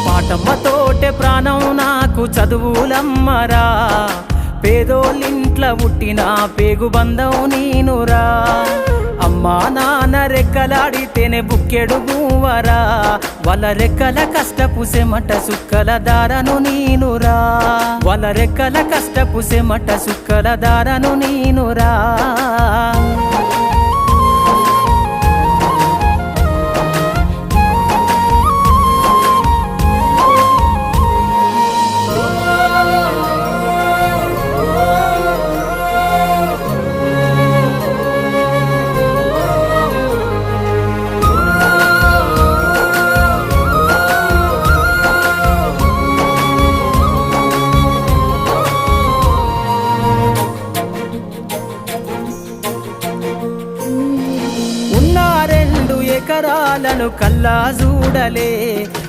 పాటమ్మతోటే ప్రాణం నాకు చదువులమ్మరా, పేదోళ్ళింట్ల పుట్టిన పేగు బంధం నేనురా. అమ్మా నాన్న రెక్కలాడితేనే బుక్కెడు గువ్వరా, వాళ్ళ రెక్కల కష్టపు సెమట సుక్కల దారను నేనురా, వాళ్ళ రెక్కల కష్టపు సెమట సుక్కల దారను నేనురా. ఎకరాలను కల్లా చూడలే,